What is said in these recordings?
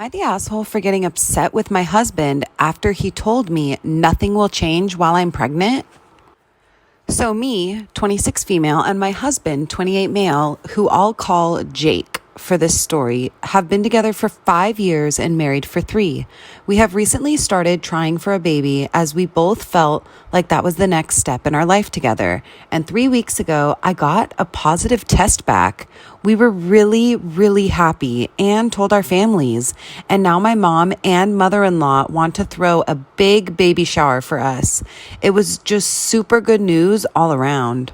Am I the asshole for getting upset with my husband after he told me nothing will change while I'm pregnant? So me, 26 female, and my husband, 28 male, who I'll call Jake for this story, have been together for 5 years and married for 3. We have recently started trying for a baby as we both felt like that was the next step in our life together. And 3 weeks ago, I got a positive test back. We were really, really happy and told our families. And now my mom and mother-in-law want to throw a big baby shower for us. It was just super good news all around.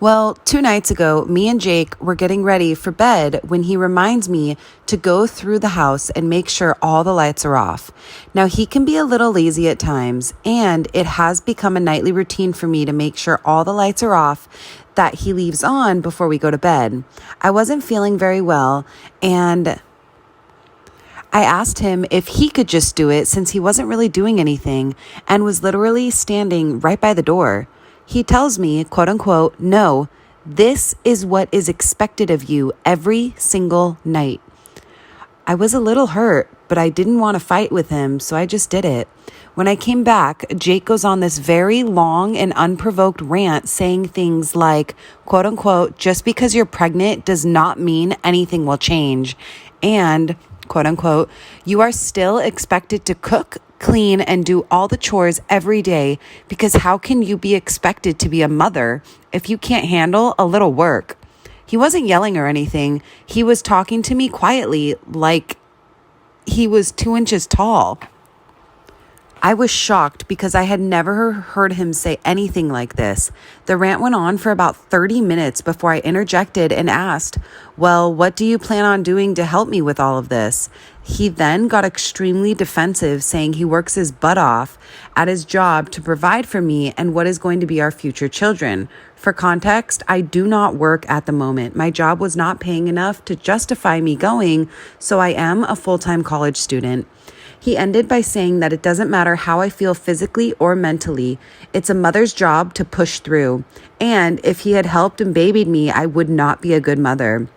Well, 2 nights ago, me and Jake were getting ready for bed when he reminds me to go through the house and make sure all the lights are off. Now, he can be a little lazy at times, and it has become a nightly routine for me to make sure all the lights are off that he leaves on before we go to bed. I wasn't feeling very well, and I asked him if he could just do it since he wasn't really doing anything and was literally standing right by the door. He tells me, quote unquote, "No, this is what is expected of you every single night." I was a little hurt, but I didn't want to fight with him, so I just did it. When I came back, Jake goes on this very long and unprovoked rant saying things like, quote unquote, "Just because you're pregnant does not mean anything will change." And, quote unquote, "You are still expected to cook, clean, and do all the chores every day because how can you be expected to be a mother if you can't handle a little work?" He wasn't yelling or anything. He was talking to me quietly like he was 2 inches tall. I was shocked because I had never heard him say anything like this. The rant went on for about 30 minutes before I interjected and asked, "Well, what do you plan on doing to help me with all of this?" He then got extremely defensive, saying he works his butt off at his job to provide for me and what is going to be our future children. For context, I do not work at the moment. My job was not paying enough to justify me going, so I am a full-time college student. He ended by saying that it doesn't matter how I feel physically or mentally. It's a mother's job to push through. And if he had helped and babied me, I would not be a good mother.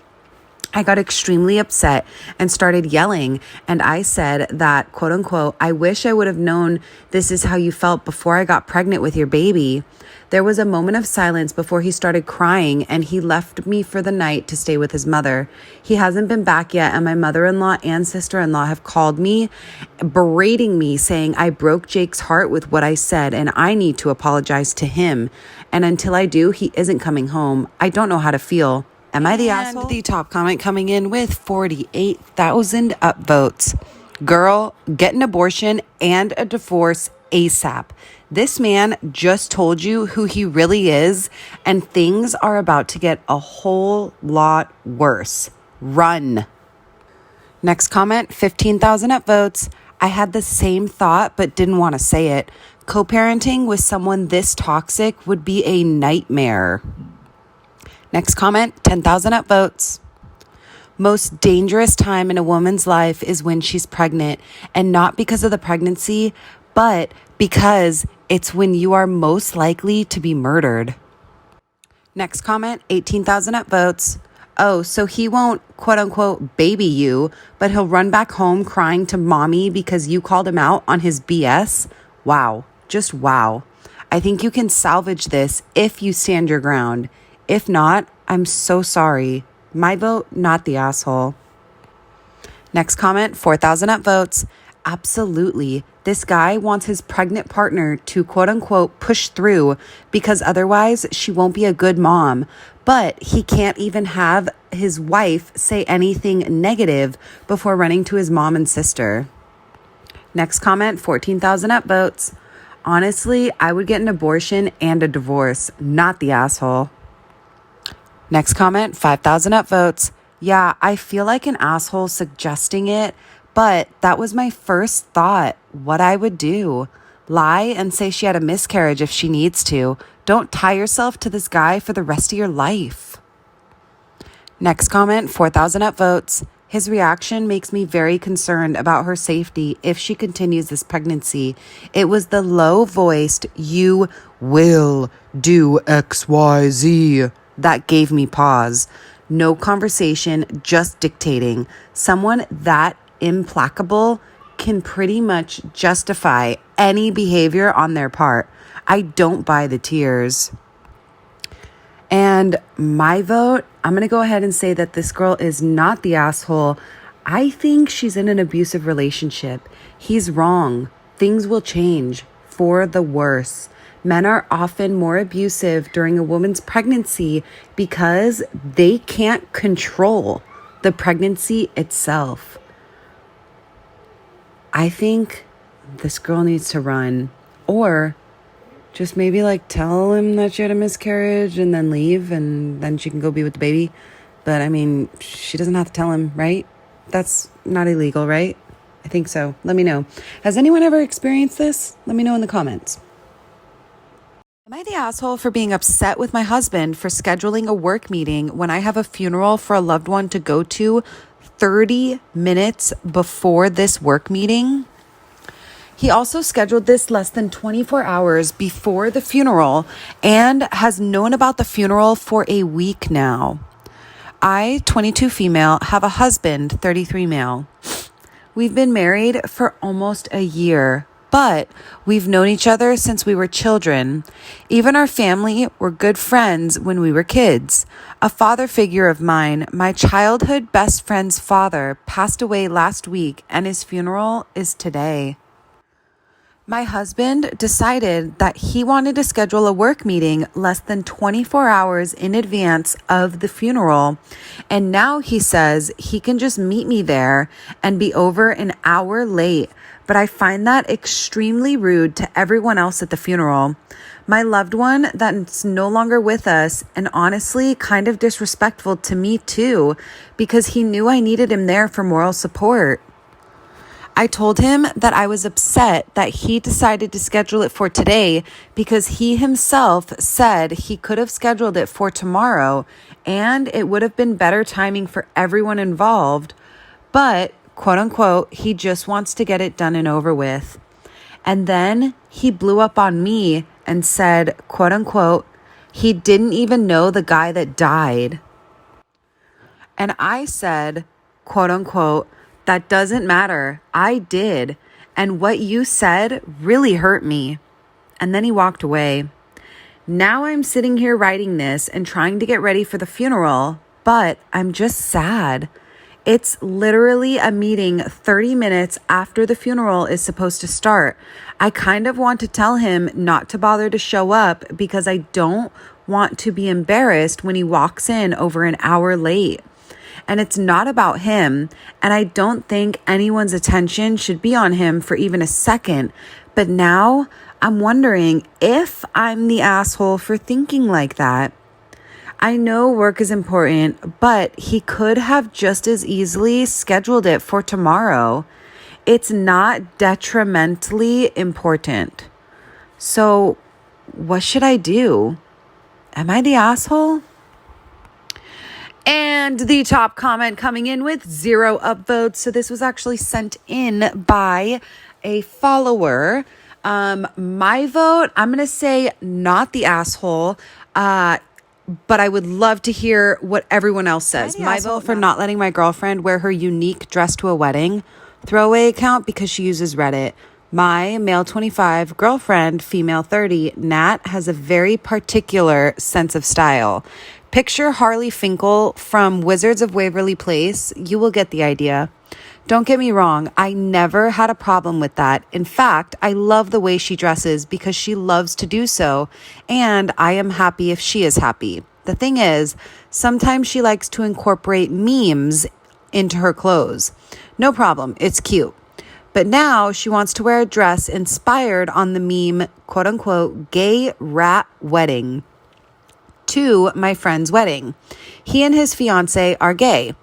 I got extremely upset and started yelling, and I said that, quote unquote, "I wish I would have known this is how you felt before I got pregnant with your baby." There was a moment of silence before he started crying, and he left me for the night to stay with his mother. He hasn't been back yet, and my mother-in-law and sister-in-law have called me, berating me, saying I broke Jake's heart with what I said, and I need to apologize to him. And until I do, he isn't coming home. I don't know how to feel. Am I the asshole? And the top comment coming in with 48,000 upvotes. Girl, get an abortion and a divorce ASAP. This man just told you who he really is, and things are about to get a whole lot worse. Run. Next comment, 15,000 upvotes. I had the same thought but didn't want to say it. Co-parenting with someone this toxic would be a nightmare. Next comment, 10,000 upvotes. Most dangerous time in a woman's life is when she's pregnant, and not because of the pregnancy, but because it's when you are most likely to be murdered. Next comment, 18,000 upvotes. Oh, so he won't, quote unquote, baby you, but he'll run back home crying to mommy because you called him out on his BS? Wow, just wow. I think you can salvage this if you stand your ground. If not, I'm so sorry. My vote, not the asshole. Next comment, 4,000 upvotes. Absolutely. This guy wants his pregnant partner to quote unquote push through because otherwise she won't be a good mom. But he can't even have his wife say anything negative before running to his mom and sister. Next comment, 14,000 upvotes. Honestly, I would get an abortion and a divorce, not the asshole. Next comment, 5,000 upvotes. Yeah, I feel like an asshole suggesting it, but that was my first thought, what I would do. Lie and say she had a miscarriage if she needs to. Don't tie yourself to this guy for the rest of your life. Next comment, 4,000 upvotes. His reaction makes me very concerned about her safety if she continues this pregnancy. It was the low-voiced, "You will do XYZ," that gave me pause. No conversation, just dictating. Someone that implacable can pretty much justify any behavior on their part. I don't buy the tears. And my vote, I'm going to go ahead and say that this girl is not the asshole. I think she's in an abusive relationship. He's wrong. Things will change for the worse. Men are often more abusive during a woman's pregnancy because they can't control the pregnancy itself. I think this girl needs to run, or just maybe like tell him that she had a miscarriage and then leave, and then she can go be with the baby. But I mean, she doesn't have to tell him, right? That's not illegal, right? I think so. Let me know. Has anyone ever experienced this? Let me know in the comments. Am I the asshole for being upset with my husband for scheduling a work meeting when I have a funeral for a loved one to go to 30 minutes before this work meeting? He also scheduled this less than 24 hours before the funeral and has known about the funeral for a week now. I, 22 female, have a husband, 33 male. We've been married for almost a year, but we've known each other since we were children. Even our family were good friends when we were kids. A father figure of mine, my childhood best friend's father, passed away last week, and his funeral is today. My husband decided that he wanted to schedule a work meeting less than 24 hours in advance of the funeral. And now he says he can just meet me there and be over an hour late. But I find that extremely rude to everyone else at the funeral. My loved one that's no longer with us, and honestly kind of disrespectful to me too, because he knew I needed him there for moral support. I told him that I was upset that he decided to schedule it for today because he himself said he could have scheduled it for tomorrow and it would have been better timing for everyone involved. But, quote unquote, he just wants to get it done and over with. And then he blew up on me and said, quote unquote, he didn't even know the guy that died. And I said, quote unquote, that doesn't matter. I did. And what you said really hurt me. And then he walked away. Now I'm sitting here writing this and trying to get ready for the funeral, but I'm just sad. It's literally a meeting 30 minutes after the funeral is supposed to start. I kind of want to tell him not to bother to show up because I don't want to be embarrassed when he walks in over an hour late. And it's not about him, and I don't think anyone's attention should be on him for even a second. But now I'm wondering if I'm the asshole for thinking like that. I know work is important, but he could have just as easily scheduled it for tomorrow. It's not detrimentally important. So what should I do? Am I the asshole? And the top comment coming in with 0 upvotes. So this was actually sent in by a follower. My vote, I'm going to say not the asshole, but I would love to hear what everyone else says. My vote for not letting my girlfriend wear her unique dress to a wedding. Throwaway account because she uses Reddit. My male 25 girlfriend, female 30, Nat, has a very particular sense of style. Picture Harley Finkel from Wizards of Waverly Place. You will get the idea. Don't get me wrong. I never had a problem with that. In fact, I love the way she dresses because she loves to do so. And I am happy if she is happy. The thing is, sometimes she likes to incorporate memes into her clothes. No problem. It's cute. But now she wants to wear a dress inspired on the meme, quote unquote, gay rat wedding, to my friend's wedding. He and his fiance are gay.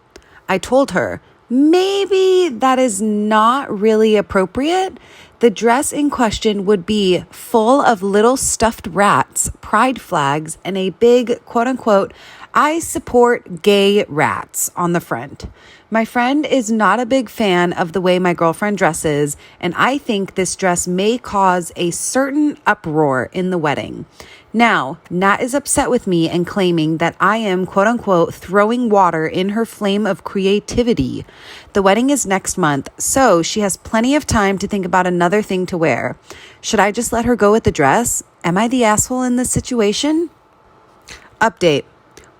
I told her, maybe that is not really appropriate. The dress in question would be full of little stuffed rats, pride flags, and a big, quote unquote, I support gay rats on the front. My friend is not a big fan of the way my girlfriend dresses, and I think this dress may cause a certain uproar in the wedding. Now, Nat is upset with me and claiming that I am, quote unquote, throwing water in her flame of creativity. The wedding is next month, so she has plenty of time to think about another thing to wear. Should I just let her go with the dress? Am I the asshole in this situation? Update.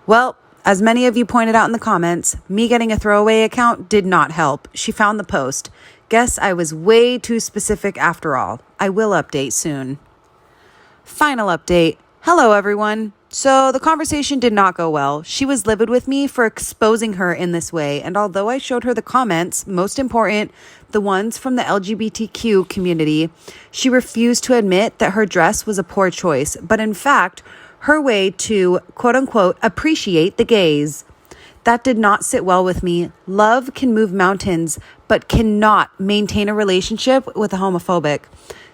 Well, as many of you pointed out in the comments, me getting a throwaway account did not help. She found the post. Guess I was way too specific after all. I will update soon. Final update. Hello, everyone. So the conversation did not go well. She was livid with me for exposing her in this way. And although I showed her the comments, most important, the ones from the LGBTQ community, she refused to admit that her dress was a poor choice. But in fact, her way to, quote unquote, appreciate the gays. That did not sit well with me. Love can move mountains, but cannot maintain a relationship with a homophobic.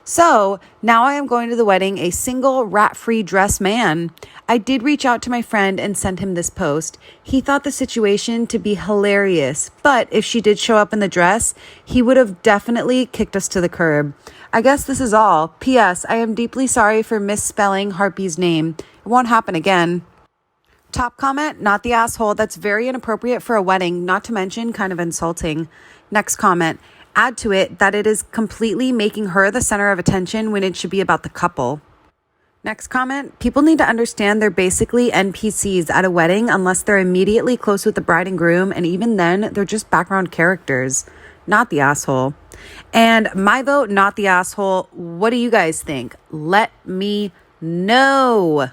So now I am going to the wedding a single rat-free dress man. I did reach out to my friend and send him this post. He thought the situation to be hilarious, but if she did show up in the dress, he would have definitely kicked us to the curb. I guess this is all. P.S. I am deeply sorry for misspelling Harpy's name. It won't happen again. Top comment, not the asshole. That's very inappropriate for a wedding, not to mention kind of insulting. Next comment, add to it that it is completely making her the center of attention when it should be about the couple. Next comment, people need to understand they're basically NPCs at a wedding unless they're immediately close with the bride and groom, and even then, they're just background characters. Not the asshole. And my vote, not the asshole. What do you guys think? Let me know.